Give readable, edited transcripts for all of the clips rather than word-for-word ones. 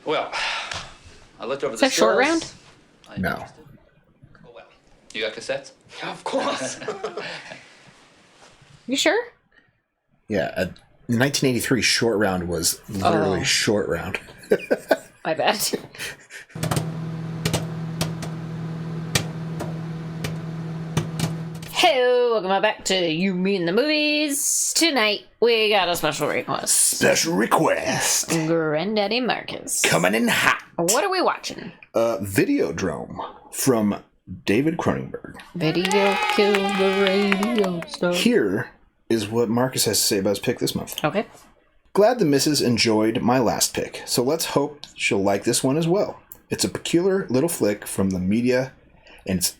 Well, I looked over Is the that short stills. round? No. Oh, well. You got cassettes? Of course. You sure? Yeah, 1983 short round was literally short round. My bad. Hello, welcome back to You Mean the Movies. Tonight we got a special request. Special request. Granddaddy Markus. Coming in hot. What are we watching? Videodrome from David Cronenberg. Video kill the radio star. Here is what Markus has to say about his pick this month. Okay. Glad the missus enjoyed my last pick, so let's hope she'll like this one as well. It's a peculiar little flick from the media, and it's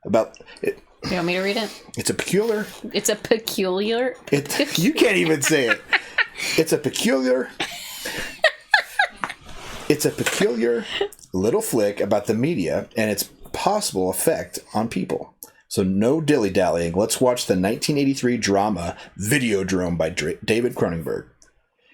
about it. You want me to read it? It's a peculiar. It's a peculiar. You can't even say it. It's a peculiar. It's a peculiar little flick about the media and its possible effect on people. So no dilly-dallying. Let's watch the 1983 drama Videodrome by David Cronenberg.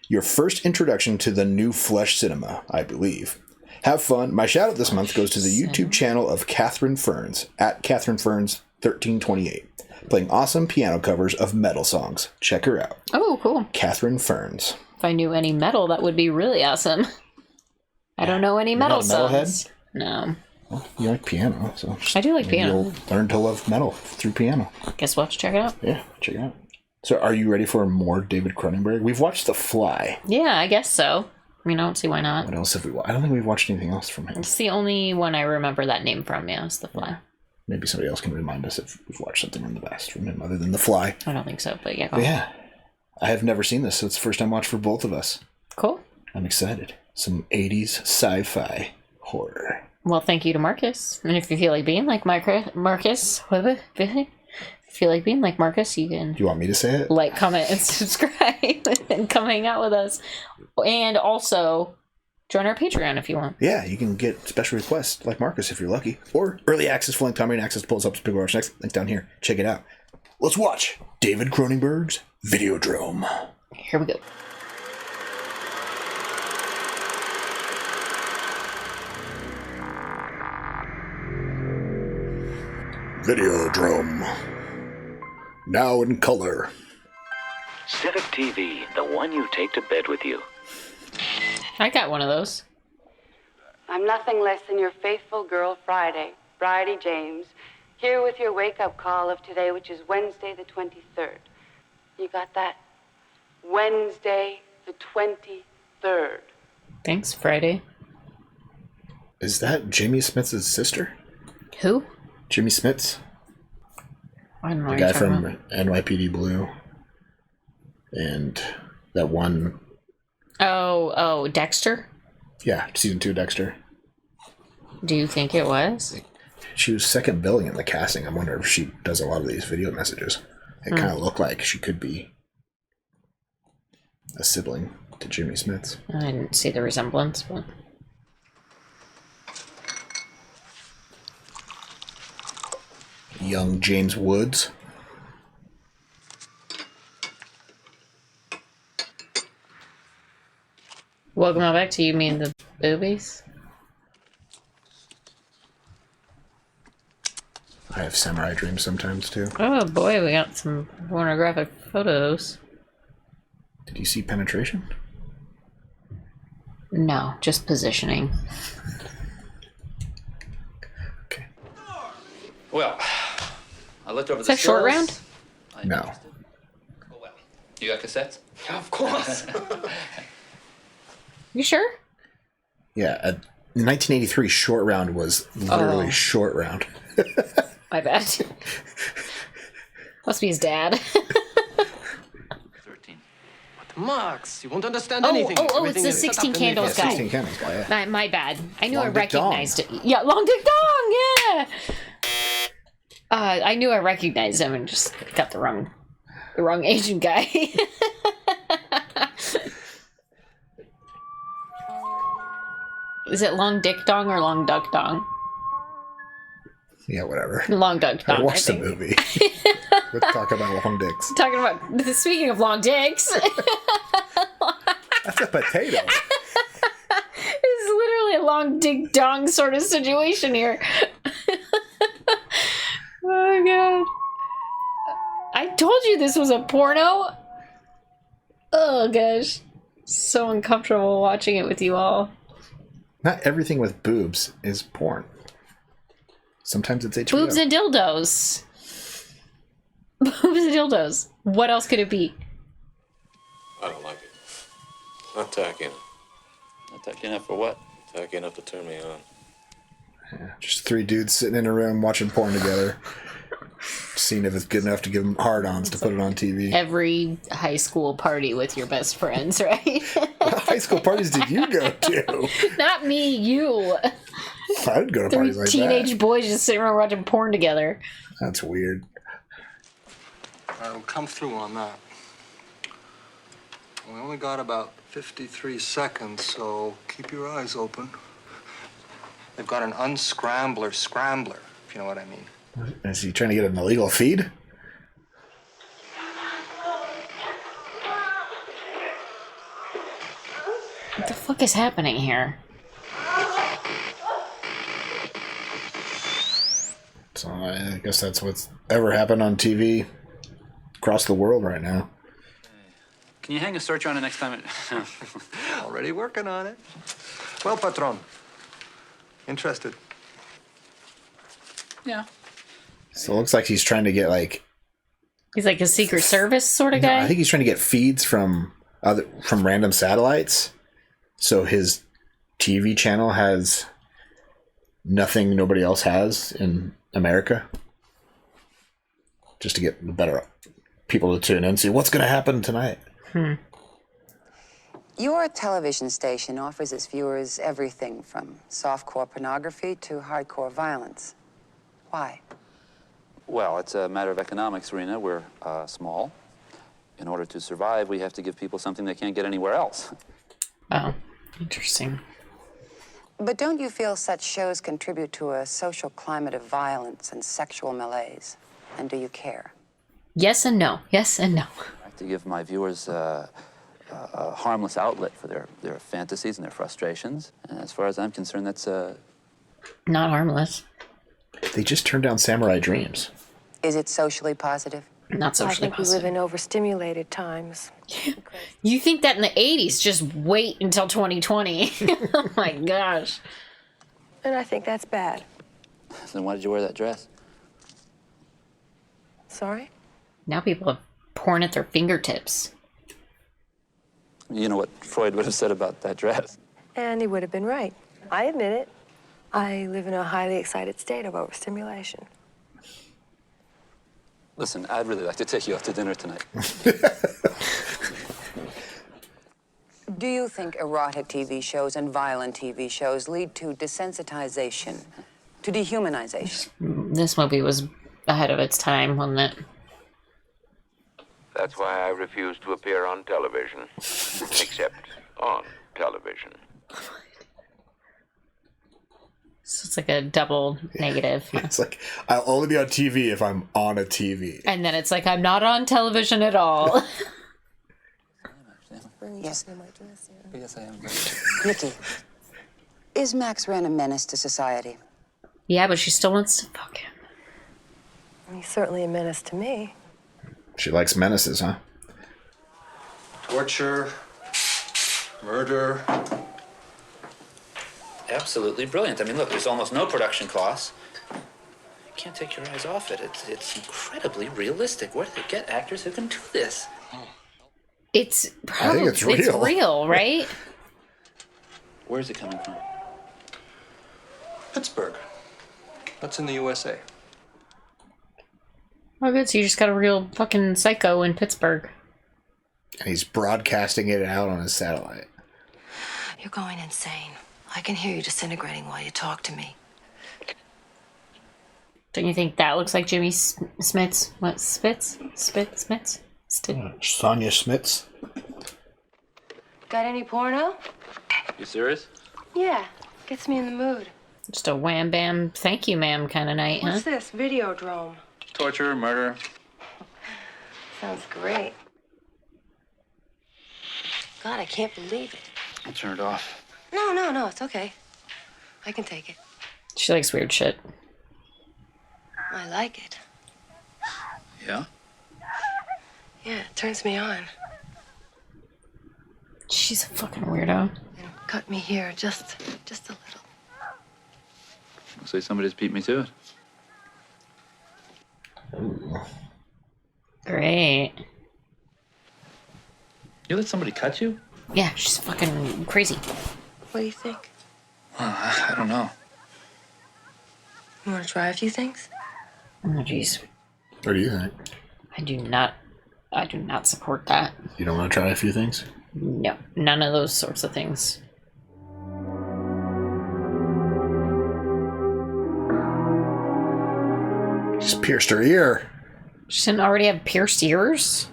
Your first introduction to the new flesh cinema, I believe. Have fun. My shout-out this month goes to the YouTube channel of Catherine Fearns, at Catherine Fearns 1328, playing awesome piano covers of metal songs. Check her out. Oh, cool. Catherine Fearns. If I knew any metal, that would be really awesome. I don't know any metal songs. No. Well, you like piano, so I do like maybe piano. You'll learn to love metal through piano. Guess we'll have to check it out. Yeah, check it out. So, are you ready for more David Cronenberg? We've watched The Fly. Yeah, I guess so. I mean, I don't see why not. What else have we watched? I don't think we've watched anything else from him. It's the only one I remember that name from, yeah, is The Fly. Maybe somebody else can remind us if we've watched something in the past from him other than The Fly. I don't think so, but yeah. But yeah, I have never seen this, so it's the first time watch for both of us. Cool. I'm excited. Some 80s sci-fi horror. Well, thank you to Markus. And if you feel like being like Markus, if you feel like being like Markus, you can Do you want me to say it? like, comment, and subscribe and come hang out with us. And also join our Patreon if you want. Yeah, you can get special requests like Markus if you're lucky. Or early access, full-length time rating access, pulls up to people watch next. Link down here. Check it out. Let's watch David Cronenberg's Videodrome. Here we go. Videodrome. Now in color. Civic TV, the one you take to bed with you. I got one of those. I'm nothing less than your faithful girl, Friday, Bridie James, here with your wake-up call of today, which is Wednesday the 23rd. You got that? Wednesday the 23rd. Thanks, Friday. Is that Jimmy Smith's sister? Who? Jimmy Smits? I don't know The what guy you're talking from about. NYPD Blue. And that one... Oh, Dexter? Yeah, season 2 Dexter. Do you think it was? She was second billing in the casting. I wonder if she does a lot of these video messages. It kind of looked like she could be a sibling to Jimmy Smits. I didn't see the resemblance, but... Young James Woods. Welcome back to You Mean the Boobies? I have samurai dreams sometimes too. Oh boy, we got some pornographic photos. Did you see penetration? No, just positioning. Okay. Well, I looked over Is the that short stills. round? No. Oh, well. You got cassettes? Of course. You sure? Yeah, 1983 short round was literally short round. My bad. Must be his dad. 13. Max, you won't understand Oh, anything. it's Everything the is set up 16 in candles the- guy. 16 candles guy, yeah. My bad. I knew Long I Dick recognized it. Yeah, Long Dick Dong, yeah! I knew I recognized him and just got the wrong Asian guy. Is it Long Dick Dong or Long Duck Dong? Yeah, whatever. Long Duck Dong. I watched the think. movie. Let's talk about long dicks. Talking about, speaking of long dicks, That's a potato. it's dong ding dong sort of situation here. Oh god. I told you this was a porno. Oh gosh. So uncomfortable watching it with you all. Not everything with boobs is porn. Sometimes it's HBO. Boobs and dildos. Boobs and dildos. What else could it be? I don't like it. Not tacky enough. Not tacky enough for what? Tacky enough to turn me on. Yeah, just three dudes sitting in a room watching porn together. Seeing if it's good enough to give them hard-ons to put it on TV. Every high school party with your best friends, right? What high school parties did you go to? Not me, you. I would go to parties like Teenage that. boys just sitting around watching porn together. That's weird. I'll come through on that. We only got about 53 seconds, so keep your eyes open. They've got an unscrambler scrambler, if you know what I mean. Is he trying to get an illegal feed? What the fuck is happening here? So I guess that's what's ever happened on TV across the world right now. Can you hang a search on it next time? Already working on it. Well, Patron. Interested? Yeah. So it looks like he's trying to get like... He's like a Secret Service sort of No, guy? I think he's trying to get feeds from random satellites. So his TV channel has nothing nobody else has in America. Just to get the better people to tune in and see what's going to happen tonight. Your television station offers its viewers everything from softcore pornography to hardcore violence. Why? Well, it's a matter of economics, Rena. We're small. In order to survive, we have to give people something they can't get anywhere else. Oh, interesting. But don't you feel such shows contribute to a social climate of violence and sexual malaise? And do you care? Yes and no. Yes and no. I have to give my viewers a harmless outlet for their fantasies and their frustrations. And as far as I'm concerned, that's Not harmless. They just turned down Samurai Dreams. Is it socially positive? Not I socially think we live positive. in overstimulated times. You think that in the 80s? Just wait until 2020. Oh my gosh. And I think that's bad. Then why did you wear that dress? Sorry? Now people have porn at their fingertips. You know what Freud would have said about that dress. And he would have been right. I admit it. I live in a highly excited state of overstimulation. Listen, I'd really like to take you out to dinner tonight. Do you think erotic TV shows and violent TV shows lead to desensitization, to dehumanization? This movie was ahead of its time, wasn't it? That's why I refuse to appear on television. Except on television. So it's like a double negative. It's like, I'll only be on TV if I'm on a TV. And then it's like, I'm not on television at all. Yes. Yes, I am. Nikki, is Max Wren a menace to society? Yeah, but she still wants to fuck him. He's certainly a menace to me. She likes menaces, huh? Torture, murder. Absolutely brilliant. I mean, look, there's almost no production costs. You can't take your eyes off it. It's incredibly realistic. Where do they get actors who can do this? It's I think it's real. It's real, right? Where's it coming from? Pittsburgh. That's in the USA. Oh, good. So you just got a real fucking psycho in Pittsburgh. And he's broadcasting it out on his satellite. You're going insane. I can hear you disintegrating while you talk to me. Don't you think that looks like Jimmy Smits? What, Smits? Sonia Smits. Got any porno? You serious? Yeah, gets me in the mood. Just a wham bam, thank you ma'am kind of night, huh? What's this? Videodrome. Torture, murder. Sounds great. God, I can't believe it. I'll turn it off. No, it's okay. I can take it. She likes weird shit. I like it. Yeah? Yeah, it turns me on. She's a fucking weirdo. And cut me here just a little. Looks like somebody's beat me to it. Great. You let somebody cut you? Yeah, she's fucking crazy. What do you think? I don't know. You want to try a few things? Oh, jeez. What do you think? I do not support that. You don't want to try a few things? No, none of those sorts of things. Just pierced her ear. She didn't already have pierced ears?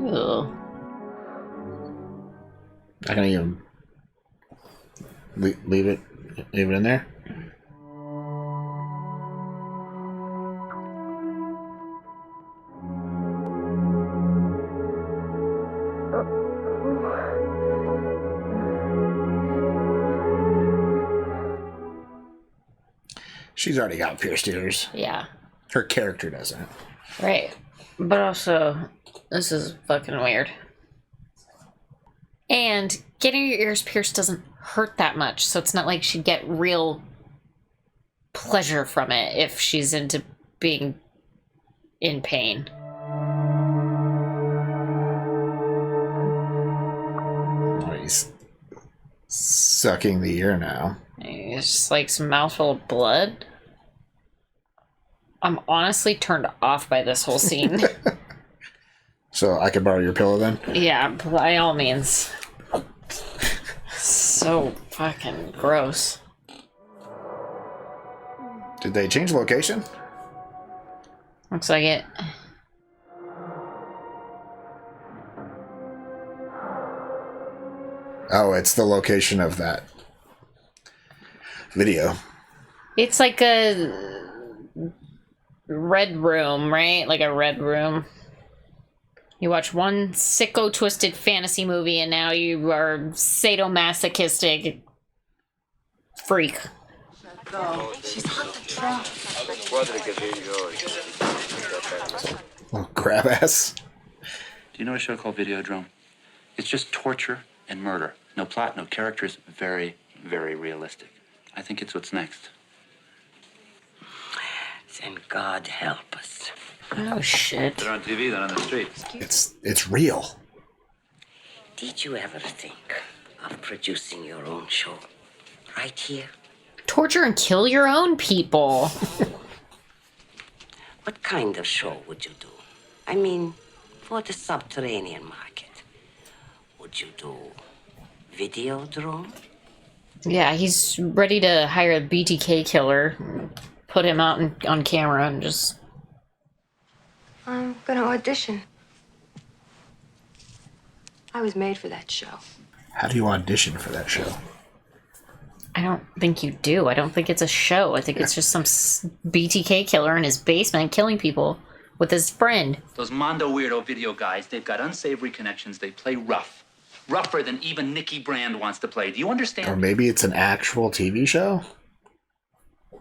Ugh. I can even leave it in there. She's already got pierced ears. Yeah. Her character doesn't. Right. But also, this is fucking weird. And getting your ears pierced doesn't hurt that much, so it's not like she'd get real pleasure from it if she's into being in pain. Oh, he's sucking the ear now. It's just like some mouthful of blood. I'm honestly turned off by this whole scene. So I could borrow your pillow then? Yeah, by all means. So fucking gross. Did they change location? Looks like it. Oh, it's the location of that video. It's like a red room, right? Like a red room. You watch one sicko twisted fantasy movie and now you are sadomasochistic freak. She's hot to trap. Oh, grab ass. Do you know a show called Videodrome? It's just torture and murder. No plot, no characters. Very, very realistic. I think it's what's next. Then God help us. Oh shit. They're on TV, they're on the street. It's real. Did you ever think of producing your own show? Right here? Torture and kill your own people. What kind of show would you do? I mean, for the subterranean market. Would you do Videodrome? Yeah, he's ready to hire a BTK killer, put him out on camera and just... I'm gonna audition. I was made for that show. How do you audition for that show? I don't think you do. I don't think it's a show. I think it's just some BTK killer in his basement killing people with his friend. Those Mondo weirdo video guys, they've got unsavory connections. They play rough. Rougher than even Nikki Brand wants to play. Do you understand? Or maybe it's an actual TV show?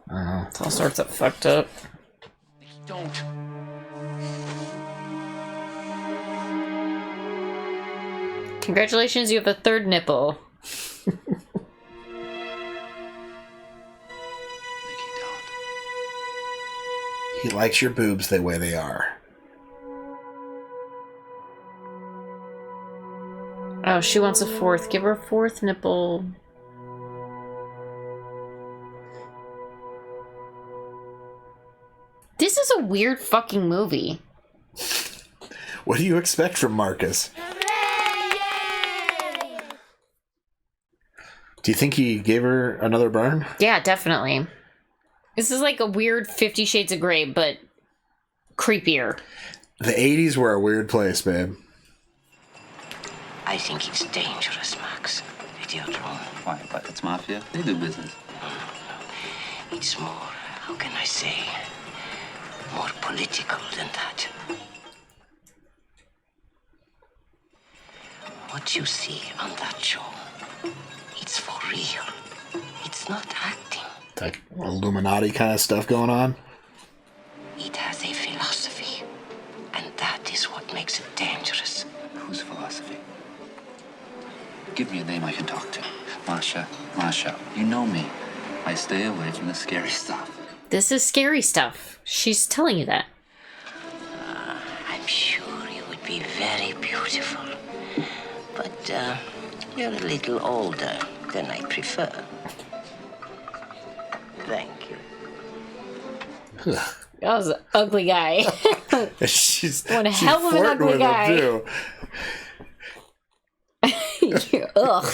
I don't know. It's all sorts of fucked up. Nikki, don't. Congratulations, you have a third nipple. Nikki, don't. He likes your boobs the way they are. Oh, she wants a fourth. Give her a fourth nipple. This is a weird fucking movie. What do you expect from Markus? Do you think he gave her another burn? Yeah, definitely. This is like a weird 50 Shades of Grey, but creepier. The 80s were a weird place, babe. I think it's dangerous, Max. Videodrome. Why? But it's mafia. They do business. It's more, how can I say, more political than that. What you see on that show It's for real. It's not acting. Like Illuminati kind of stuff going on. It has a philosophy, and that is what makes it dangerous. Whose philosophy? Give me a name I can talk to. Masha, Masha, you know me. I stay away from the scary stuff. This is scary stuff. She's telling you that. I'm sure you would be very beautiful. But you're a little older than I prefer. Thank you. That was an ugly guy. she's One hell of an flirting ugly with guy. him, too. Ugh.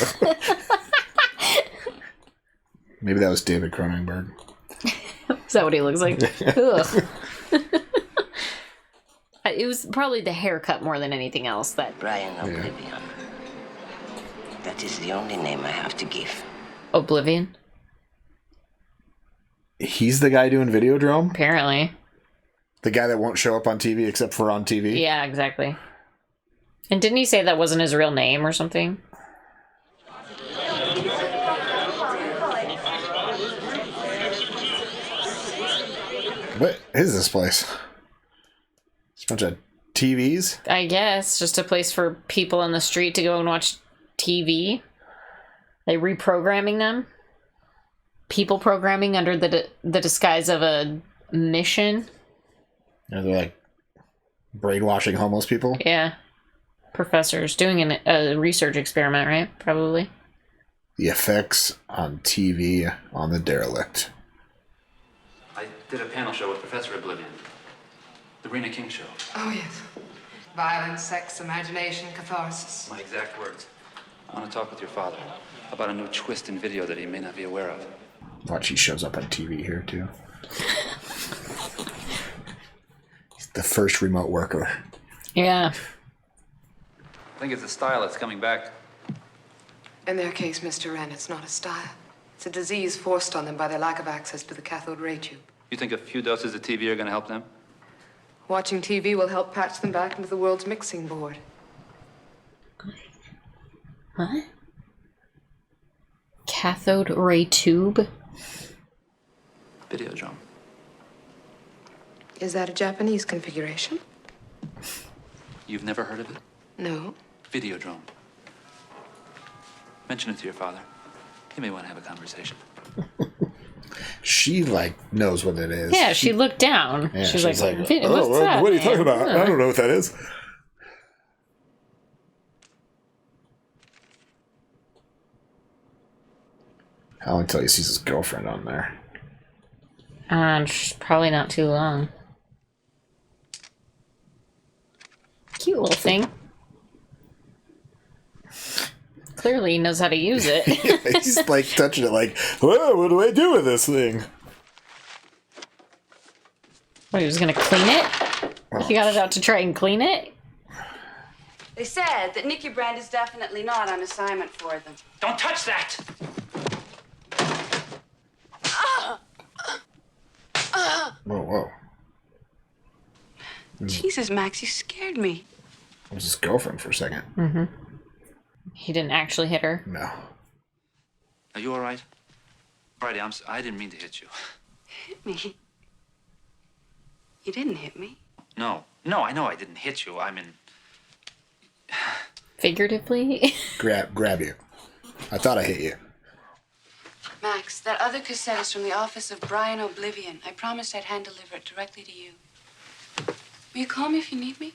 Maybe that was David Cronenberg. Is that what he looks like? Ugh. It was probably the haircut more than anything else. That Brian Oblivion. That is the only name I have to give. Oblivion? He's the guy doing Videodrome? Apparently. The guy that won't show up on TV except for on TV? Yeah, exactly. And didn't he say that wasn't his real name or something? What is this place? It's a bunch of TVs? I guess. Just a place for people on the street to go and watch TV. They reprogramming them. People programming under the disguise of a mission. Are they like brainwashing homeless people? Yeah. Professors doing a research experiment, right? Probably. The effects on TV on the derelict. I did a panel show with Professor Oblivion. The Rena King show. Oh, yes. Violence, sex, imagination, catharsis. My exact words. I want to talk with your father about a new twist in video that he may not be aware of. Watch, he shows up on TV here, too. He's the first remote worker. Yeah. I think it's a style that's coming back. In their case, Mr. Wren, it's not a style. It's a disease forced on them by their lack of access to the cathode ray tube. You think a few doses of TV are going to help them? Watching TV will help patch them back into the world's mixing board. What? Cathode ray tube? Videodrome. Is that a Japanese configuration? You've never heard of it? No. Videodrome. Mention it to your father. He may want to have a conversation. She, like, knows what it is. Yeah, she looked down. Yeah, she's like, oh, what's that? what are you talking about? I don't know what that is. How long until he sees his girlfriend on there? Probably not too long. Cute little thing. Clearly he knows how to use it. Yeah, he's like touching it like, whoa, what do I do with this thing? What, he was gonna clean it? He got it out to try and clean it? They said that Nicky Brand is definitely not on assignment for them. Don't touch that! Whoa. Jesus, Max, you scared me. It was his girlfriend for a second. Mm-hmm. He didn't actually hit her. No. Are you all right? Friday, I didn't mean to hit you. Hit me? You didn't hit me. No, I know I didn't hit you. I mean... Figuratively? Grab you. I thought I hit you. Max, that other cassette is from the office of Brian Oblivion. I promised I'd hand deliver it directly to you. Will you call me if you need me?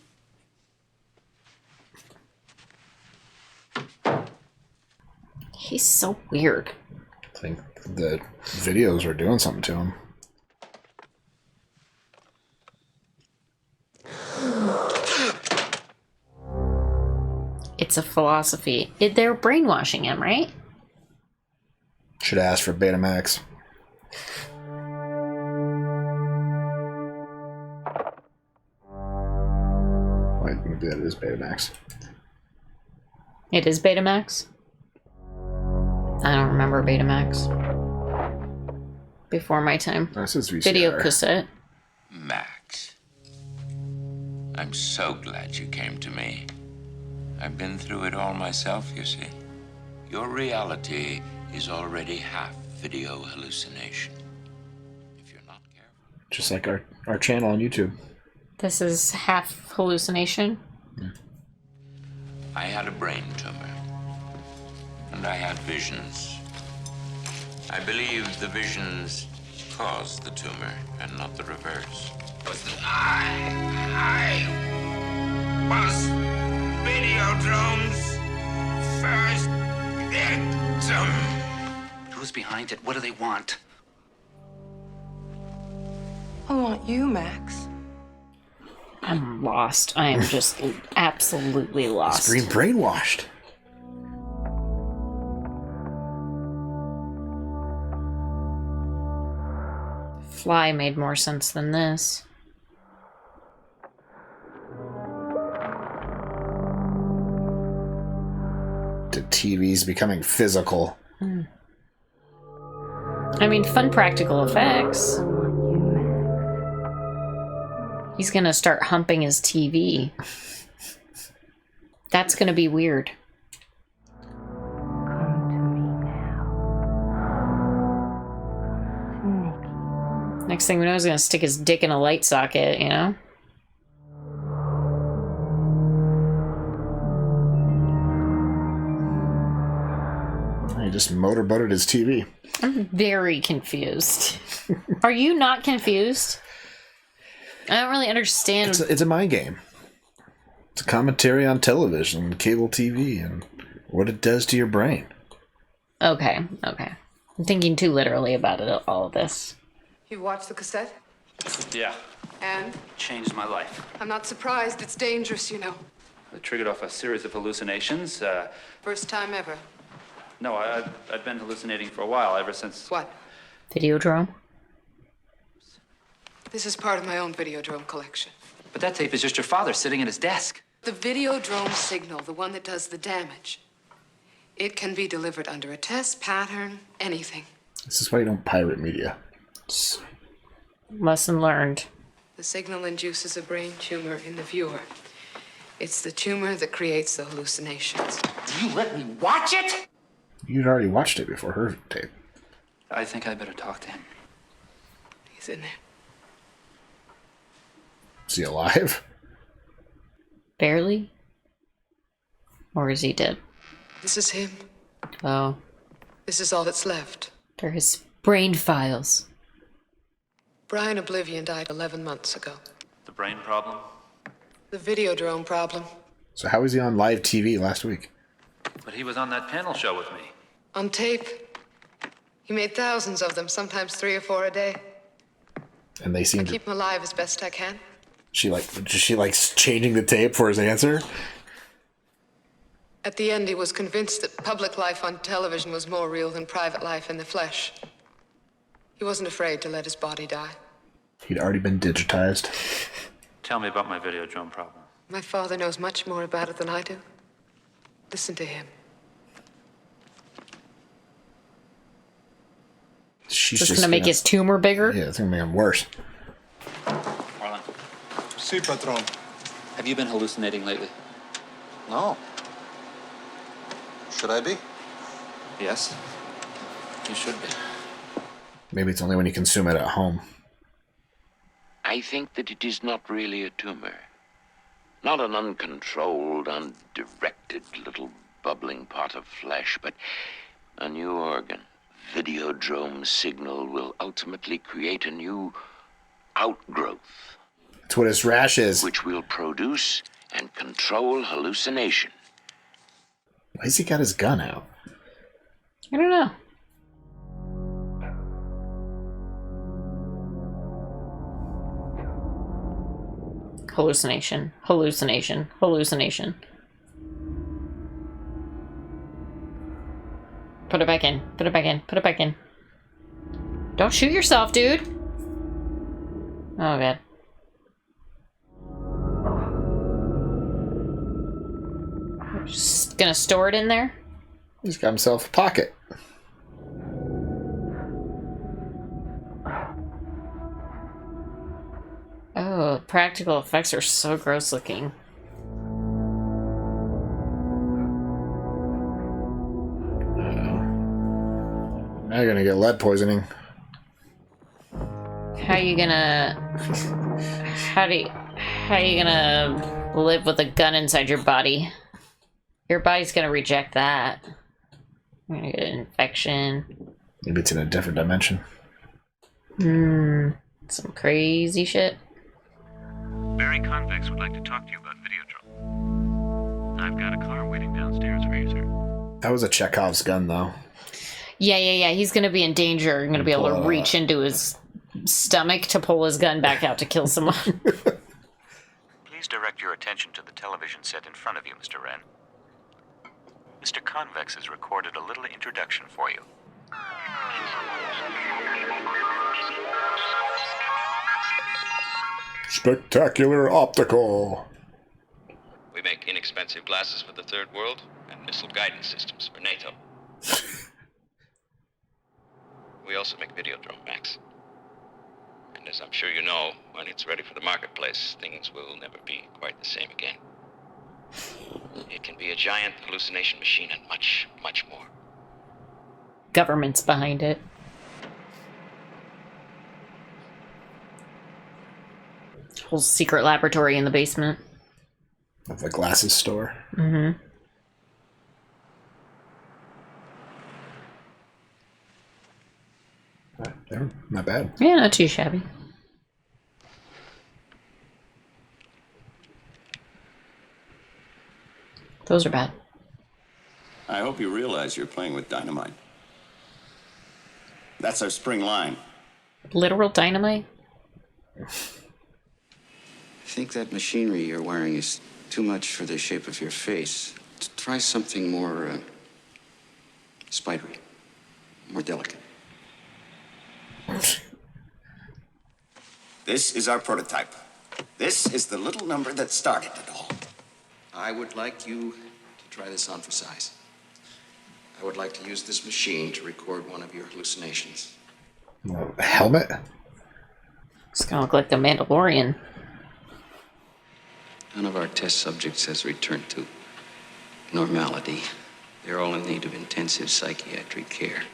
He's so weird. I think the videos are doing something to him. It's a philosophy. They're brainwashing him, right? Should have asked for Betamax. Wait, maybe that is Betamax. It is Betamax? I don't remember Betamax. Before my time. This is VCR. Video cassette. Max, I'm so glad you came to me. I've been through it all myself, you see. Your reality is already half video hallucination. If you're not careful. Just like our channel on YouTube. This is half hallucination. I had a brain tumor, and I had visions. I believe the visions caused the tumor, and not the reverse. I was Videodrome's first victim. Who's behind it? What do they want? I want you, Max. I'm lost. I am just absolutely lost. Screen brainwashed. Fly made more sense than this. The TV's becoming physical. I mean, fun practical effects. He's gonna start humping his TV. That's gonna be weird. Next thing we know, he's gonna stick his dick in a light socket, you know? He just motorboated his TV. I'm very confused. Are you not confused? I don't really understand. It's a mind game. It's a commentary on television and cable TV and what it does to your brain. Okay. I'm thinking too literally about it, all of this. You watched the cassette? Yeah. And? Changed my life. I'm not surprised. It's dangerous, you know. It triggered off a series of hallucinations. First time ever. No, I've been hallucinating for a while, ever since... What? Videodrome? This is part of my own Videodrome collection. But that tape is just your father sitting at his desk. The Videodrome signal, the one that does the damage. It can be delivered under a test, pattern, anything. This is why you don't pirate media. Lesson learned. The signal induces a brain tumor in the viewer. It's the tumor that creates the hallucinations. Do you let me watch it? You'd already watched it before her tape. I think I better talk to him. He's in there. Is he alive? Barely? Or is he dead? This is him. Oh. This is all that's left. They're his brain files. Brian Oblivion died 11 months ago. The brain problem? The Videodrome problem. So how was he on live TV last week? But he was on that panel show with me. On tape. He made thousands of them, sometimes 3 or 4 a day. And they seem to... Keep him alive as best I can. She likes changing the tape for his answer? At the end, he was convinced that public life on television was more real than private life in the flesh. He wasn't afraid to let his body die. He'd already been digitized. Tell me about my Videodrome problem. My father knows much more about it than I do. Listen to him. She's just gonna make his tumor bigger? Yeah, it's gonna make him worse. Marlon. Si, patron. Have you been hallucinating lately? No. Should I be? Yes. You should be. Maybe it's only when you consume it at home. I think that it is not really a tumor. Not an uncontrolled, undirected little bubbling pot of flesh, but a new organ. Videodrome signal will ultimately create a new outgrowth. That's what his rash is. Which will produce and control hallucination. Why has he got his gun out? I don't know. Hallucination. Hallucination. Hallucination. Put it back in. Put it back in. Put it back in. Don't shoot yourself, dude. Oh, God. Just gonna store it in there? He's got himself a pocket. Oh, practical effects are so gross looking. Now you're gonna get lead poisoning. How you gonna live with a gun inside your body? Your body's gonna reject that. You're gonna get an infection. Maybe it's in a different dimension. Some crazy shit. Barry Convex would like to talk to you about Videodrome. I've got a car waiting downstairs for you, sir. That was a Chekhov's gun, though. Yeah. He's gonna be in danger. You're gonna be able to reach into his stomach to pull his gun back out to kill someone. Please direct your attention to the television set in front of you, Mr. Wren. Mr. Convex has recorded a little introduction for you. Spectacular optical. We make inexpensive glasses for the Third World and missile guidance systems for NATO. We also make Videodrome, Max. And as I'm sure you know, when it's ready for the marketplace, things will never be quite the same again. It can be a giant hallucination machine and much, much more. Government's behind it. Whole secret laboratory in the basement of the glasses store. Mm-hmm. They're not bad. Yeah, not too shabby. Those are bad. I hope you realize you're playing with dynamite. That's our spring line. Literal dynamite? I think that machinery you're wearing is too much for the shape of your face. Try something more spidery, more delicate. This is our prototype. This is the little number that started it all. I would like you to try this on for size. I would like to use this machine to record one of your hallucinations. A helmet? It's gonna look like the Mandalorian. None of our test subjects has returned to normality. They're all in need of intensive psychiatric care.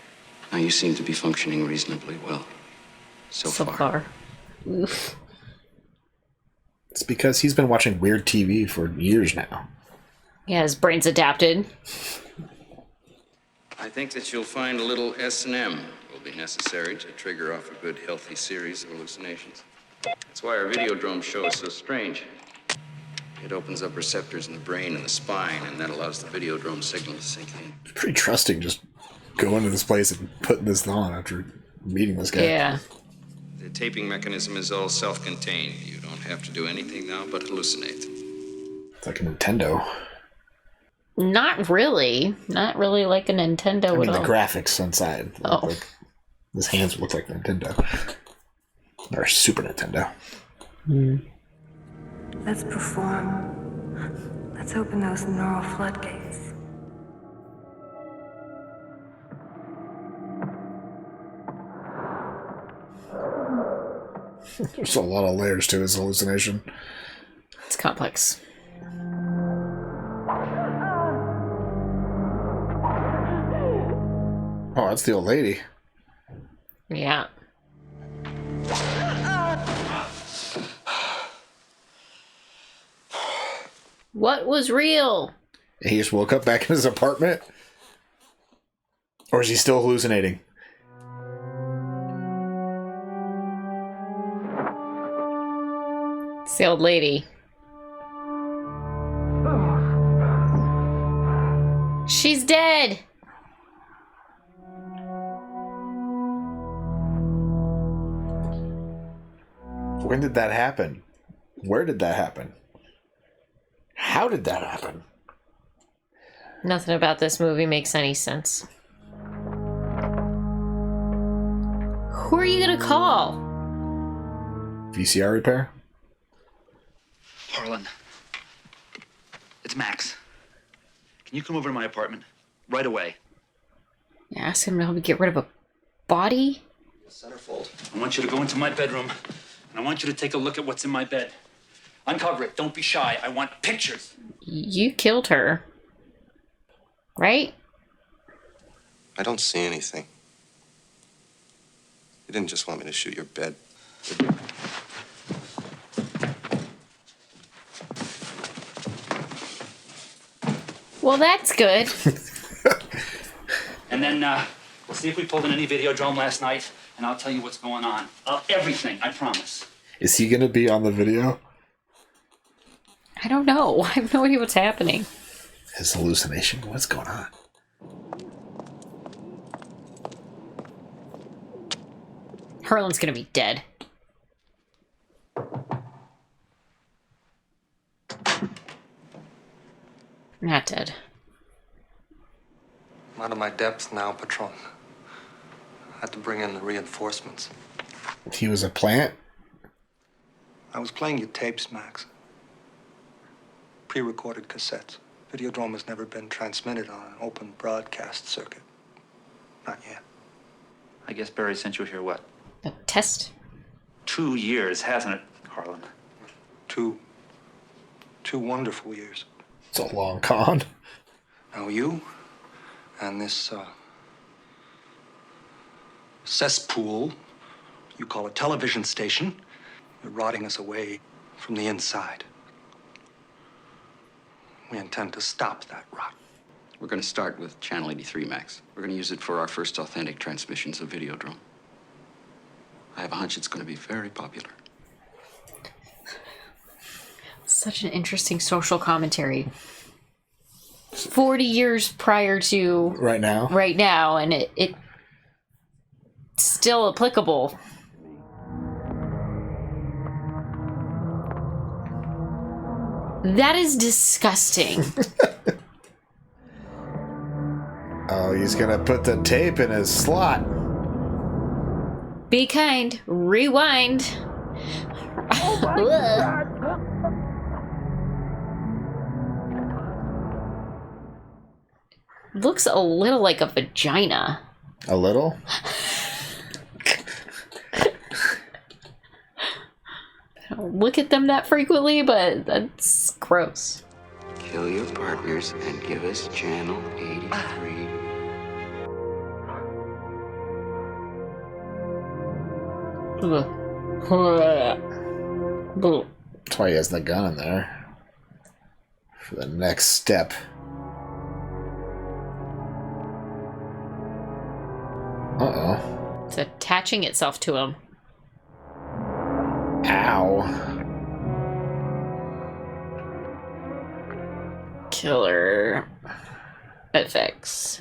Now you seem to be functioning reasonably well. So far. Oof. It's because he's been watching weird TV for years now. Yeah, his brain's adapted. I think that you'll find a little S&M will be necessary to trigger off a good, healthy series of hallucinations. That's why our Videodrome show is so strange. It opens up receptors in the brain and the spine, and that allows the Videodrome signal to sink in. It's pretty trusting just going to this place and putting this on after meeting this guy. Yeah. The taping mechanism is all self-contained. You don't have to do anything now but hallucinate. It's like a Nintendo. Not really. Not really like a Nintendo I mean, at the all. graphics inside. Oh. Like, his hands look like Nintendo. Or Super Nintendo. Let's perform. Let's open those neural floodgates. There's a lot of layers to his hallucination. It's complex. Oh, that's the old lady. Yeah. What was real? He just woke up back in his apartment? Or is he still hallucinating? It's the old lady. She's dead. When did that happen? Where did that happen? How did that happen? Nothing about this movie makes any sense. Who are you gonna call? VCR repair? Harlan. It's Max. Can you come over to my apartment? Right away. You ask him to help you get rid of a body? Centerfold. I want you to go into my bedroom, and I want you to take a look at what's in my bed. Uncover it. Don't be shy. I want pictures. You killed her. Right? I don't see anything. You didn't just want me to shoot your bed. Well, that's good. And then we'll see if we pulled in any Videodrome last night, and I'll tell you what's going on. Everything, I promise. Is he going to be on the video? I don't know. I have no idea what's happening. His hallucination? What's going on? Harlan's gonna be dead. Not dead. I'm out of my depth now, Patron. I had to bring in the reinforcements. He was a plant? I was playing your tapes, Max. Pre-recorded cassettes. Videodrome has never been transmitted on an open broadcast circuit. Not yet. I guess Barry sent you here, what? A test? 2 years, hasn't it, Harlan? Two wonderful years. It's a long con. Now you and this cesspool you call a television station, you're rotting us away from the inside. We intend to stop that rot. We're going to start with Channel 83, Max. We're going to use it for our first authentic transmissions of Videodrome. I have a hunch it's going to be very popular. Such an interesting social commentary. 40 years prior to right now, and it's still applicable. That is disgusting. Oh, he's gonna put the tape in his slot. Be kind. Rewind. Oh my God. Looks a little like a vagina. A little? I don't look at them that frequently, but that's gross. Kill your partners and give us Channel 83. That's why he has the gun in there. For the next step. Uh-oh. It's attaching itself to him. Ow. Killer effects.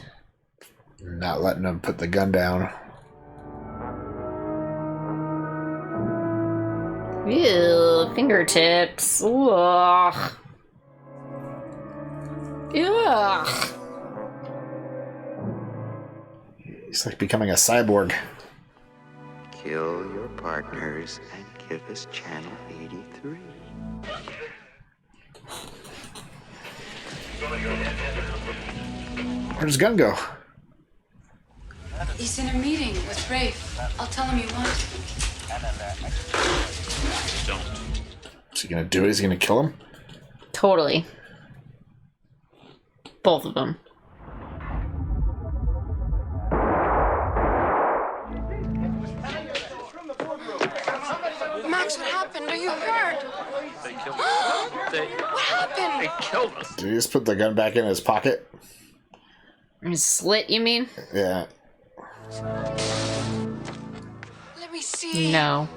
Not letting him put the gun down. Ew, fingertips. Ugh. Ugh. He's like becoming a cyborg. Kill your partners and give us Channel 83. Where'd his gun go? He's in a meeting with Rafe. I'll tell him you want. Is he gonna do it? Is he gonna kill him? Totally. Both of them. Max, what happened? Are you hurt? They killed us. What happened? They killed us. Did he just put the gun back in his pocket? His slit, you mean? Yeah. Let me see. No.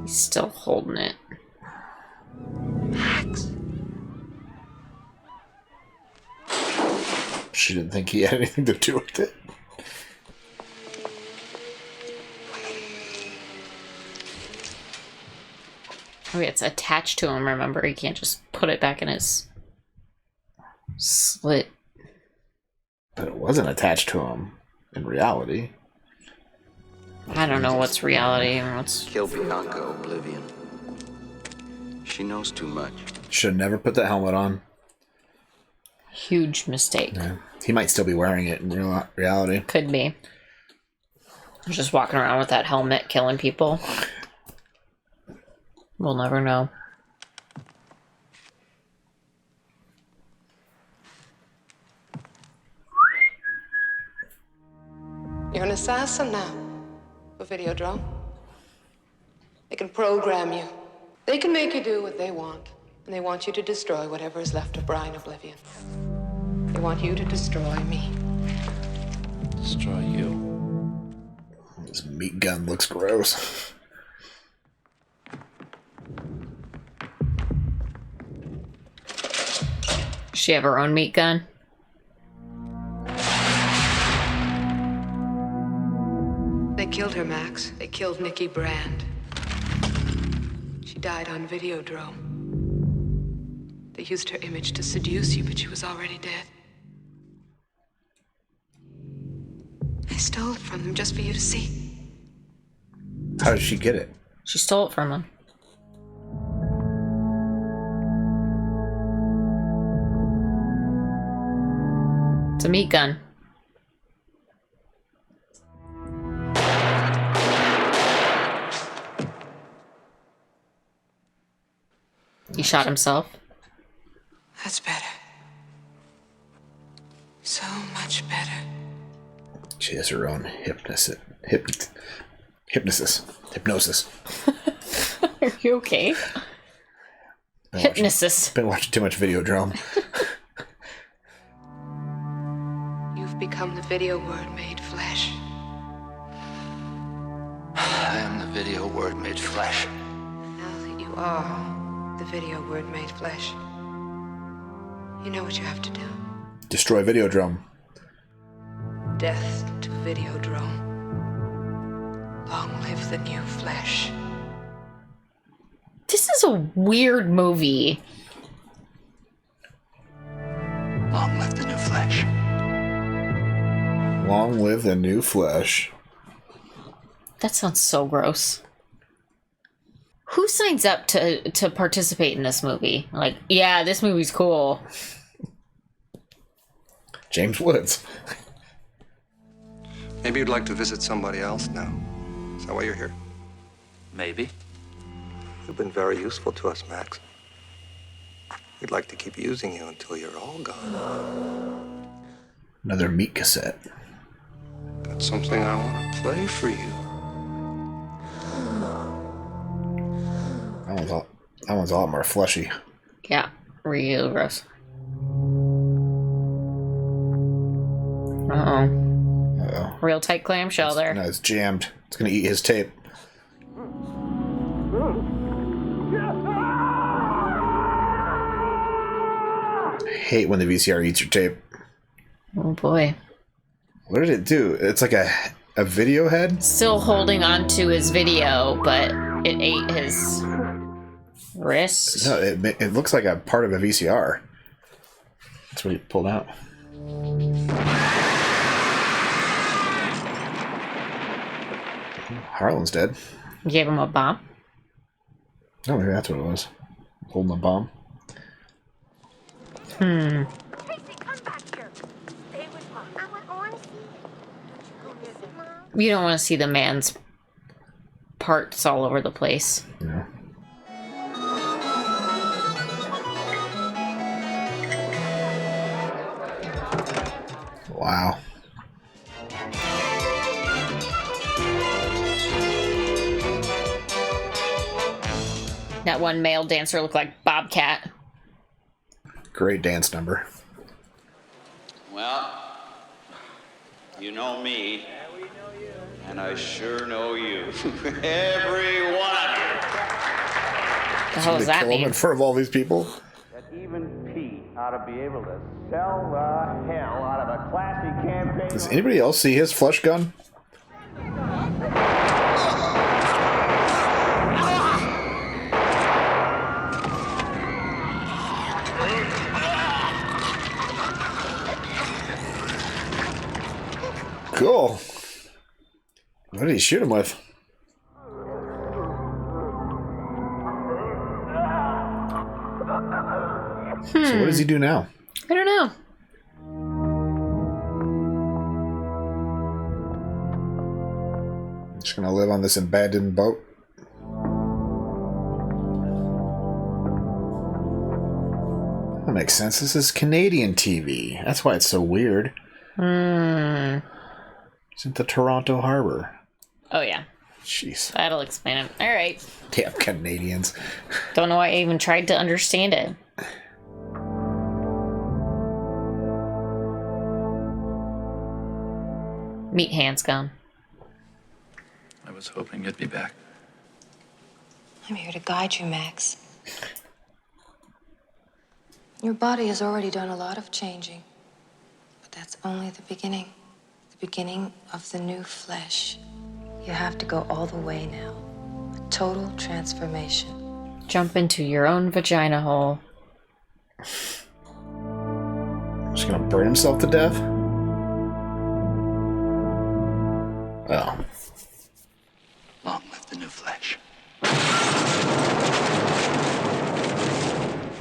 He's still holding it. Max. She didn't think he had anything to do with it. Oh, yeah, it's attached to him, remember? He can't just put it back in his slit. But it wasn't attached to him in reality. I don't know what's reality and what's... Kill Bianca, Oblivion. She knows too much. Should never put the helmet on. Huge mistake. Yeah. He might still be wearing it in reality. Could be. Just walking around with that helmet killing people. We'll never know. You're an assassin now. for Videodrome. They can program you. They can make you do what they want. And they want you to destroy whatever is left of Brian Oblivion. They want you to destroy me. Destroy you. This meat gun looks gross. Does she have her own meat gun? They killed her, Max. They killed Nikki Brand. She died on Videodrome. They used her image to seduce you, but she was already dead. I stole it from them just for you to see. How did she get it? She stole it from him. It's a meat gun. He shot himself. That's better. So much better. She has her own hypnosis. Are you okay? Hypnosis. Been watching too much Videodrome. You've become the video word made flesh. I am the video word made flesh. Now that you are the video word made flesh, you know what you have to do. Destroy Videodrome. Death to Videodrome. Long live the new flesh. This is a weird movie. Long live the new flesh. Long live the new flesh. That sounds so gross. Who signs up to participate in this movie? Like, yeah, this movie's cool. James Woods. Maybe you'd like to visit somebody else now. Is that why you're here? Maybe. You've been very useful to us, Max. We'd like to keep using you until you're all gone. Another meat cassette. Got something I want to play for you. That one's a lot more fleshy. Yeah, real gross. Uh-oh. Real tight clamshell there. No, it's jammed. It's gonna eat his tape. I hate when the VCR eats your tape. Oh boy. What did it do? It's like a video head? Still holding on to his video, but it ate his wrist. No, it looks like a part of a VCR. That's what he pulled out. Harlan's dead. You gave him a bomb? Oh, maybe that's what it was. Holding a bomb. You don't want to see the man's parts all over the place. Yeah. Wow. That one male dancer looked like Bobcat. Great dance number. Well, you know me, and I sure know you. Every one of you. The hell does that Kill him mean? in front of all these people. That even Pete ought to be able to sell the hell out of a classy campaign. Does anybody else see his flush gun? Cool. What did he shoot him with? So what does he do now? I don't know. Just gonna live on this abandoned boat? That makes sense. This is Canadian TV. That's why it's so weird. It's at the Toronto Harbor. Oh, yeah. Jeez. That'll explain it. All right. Damn Canadians. Don't know why I even tried to understand it. Meat hands gone. I was hoping you'd be back. I'm here to guide you, Max. Your body has already done a lot of changing. But that's only the beginning. The beginning of the new flesh. You have to go all the way now. A total transformation. Jump into your own vagina hole. Just gonna burn himself to death? Oh. Long live the new flesh.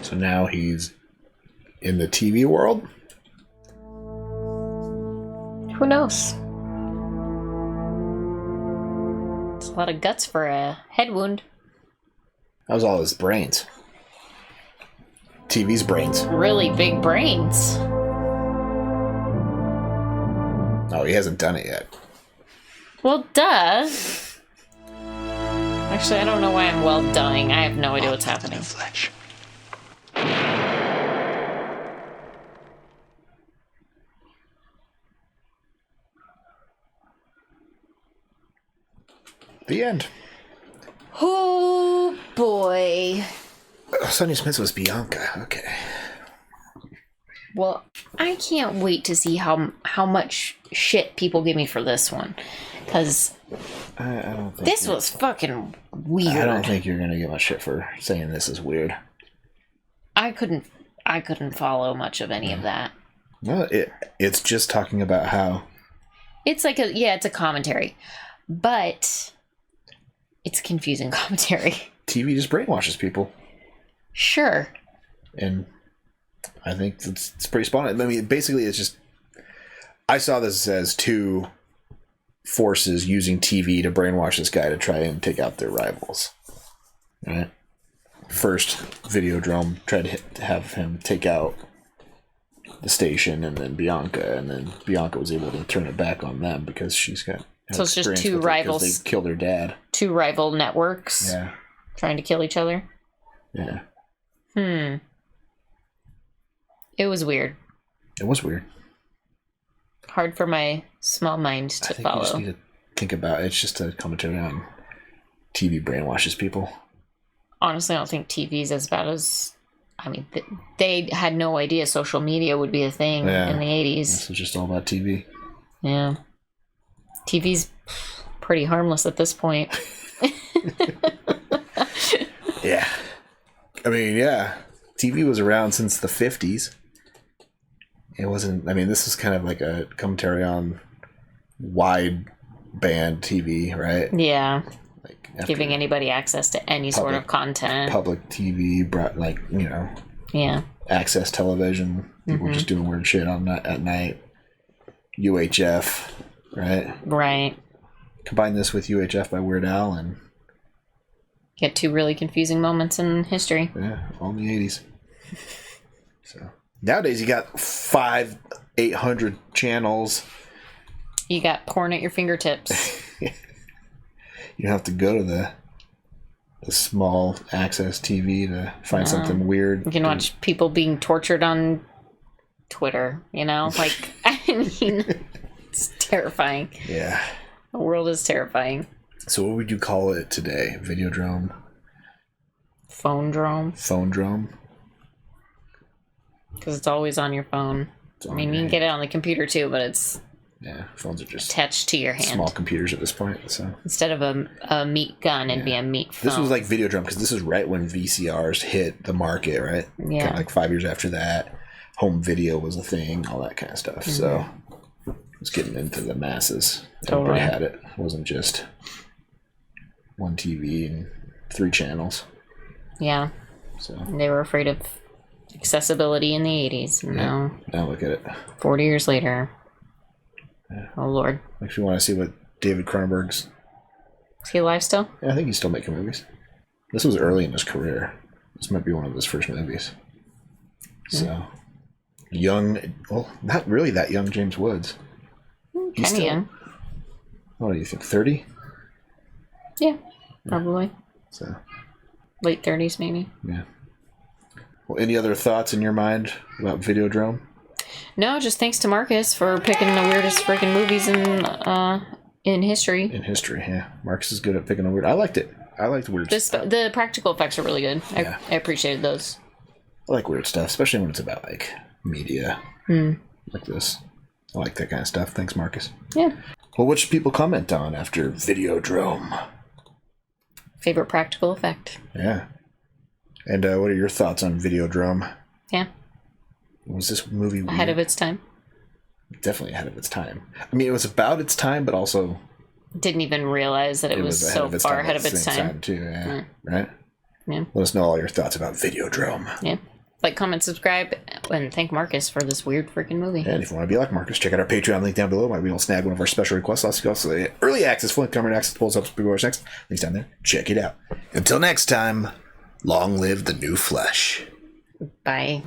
So now he's in the TV world? Who knows? It's a lot of guts for a head wound. That was all his brains. TV's brains. Really big brains. Oh, he hasn't done it yet. Well, duh. Actually, I don't know why I'm well doing. I have no idea what's happening. Flesh. The end. Oh, boy. Sonny Smith was Bianca. Okay. Well, I can't wait to see how much shit people give me for this one. Because I don't think this was fucking weird. I don't think you're gonna get much shit for saying this is weird. I couldn't follow much of any of that. No, it's just talking about how It's like it's a commentary. But it's confusing commentary. TV just brainwashes people. Sure. And I think it's pretty spot on. I mean, basically, it's just I saw this as two forces using TV to brainwash this guy to try and take out their rivals. Right? First, Videodrome tried to have him take out the station, and then Bianca was able to turn it back on them because she's got. So it's just two rivals. They killed her dad. Two rival networks. Yeah. Trying to kill each other. Yeah. It was weird. It was weird. Hard for my small mind to follow. You just need to think about it. It's just a commentary on TV brainwashes people. Honestly, I don't think TV's as bad as. I mean, they had no idea social media would be a thing in the 80s. This was just all about TV. Yeah. TV's pretty harmless at this point. Yeah. I mean, yeah. TV was around since the 50s. It wasn't, I mean, this is kind of like a commentary on wide band TV, right? Yeah. Like giving anybody access to any sort of content. Public TV, like, you know. Yeah. Access television. People just doing weird shit at night. UHF, right? Right. Combine this with UHF by Weird Al and get two really confusing moments in history. Yeah, all in the 80s. So nowadays you got 800 channels. You got porn at your fingertips. You don't have to go to the small access TV to find something weird. You can watch people being tortured on Twitter, you know? Like, I mean, it's terrifying. Yeah. The world is terrifying. So what would you call it today? Videodrome? Phone-drome? Phone-drome? Because it's always on your phone. I mean, you can get it on the computer too, but it's... Yeah, phones are just... attached to your hand. Small computers at this point, so... Instead of a meat gun, it'd be a meat phone. This was like Videodrome, because this is right when VCRs hit the market, right? Yeah. Kind of like 5 years after that. Home video was a thing, all that kind of stuff. So, it was getting into the masses. Totally. Everybody had it. It wasn't just one TV and 3 channels. Yeah. So they were afraid of accessibility in the 80s. Now look at it. 40 years later. Yeah. Oh, Lord. Makes me want to see what David Cronenberg's... Is he alive still? Yeah, I think he's still making movies. This was early in his career. This might be one of his first movies. So, young... Well, not really that young James Woods. Kind of young. What do you think, 30? Yeah, probably. So late 30s, maybe. Yeah. Well, any other thoughts in your mind about Videodrome? No, just thanks to Marcus for picking the weirdest freaking movies in history. In history, yeah. Marcus is good at picking the weird. I liked it. I liked weird stuff. The practical effects are really good. Yeah. I appreciated those. I like weird stuff, especially when it's about like media like this. I like that kind of stuff. Thanks, Marcus. Yeah. Well, what should people comment on after Videodrome? Favorite practical effect. Yeah. And what are your thoughts on Videodrome? Yeah. Was this movie weird? Ahead of its time? Definitely ahead of its time. I mean, it was about its time, but also... Didn't even realize that it was so far ahead of its time. Too, yeah. Right? Yeah. Let us know all your thoughts about Videodrome. Yeah. Like, comment, subscribe, and thank Marcus for this weird freaking movie. And if you want to be like Marcus, check out our Patreon link down below. Might be able to snag one of our special requests. Also, early access, full camera access, polls up, before next. Links down there. Check it out. Until next time, long live the new flesh. Bye.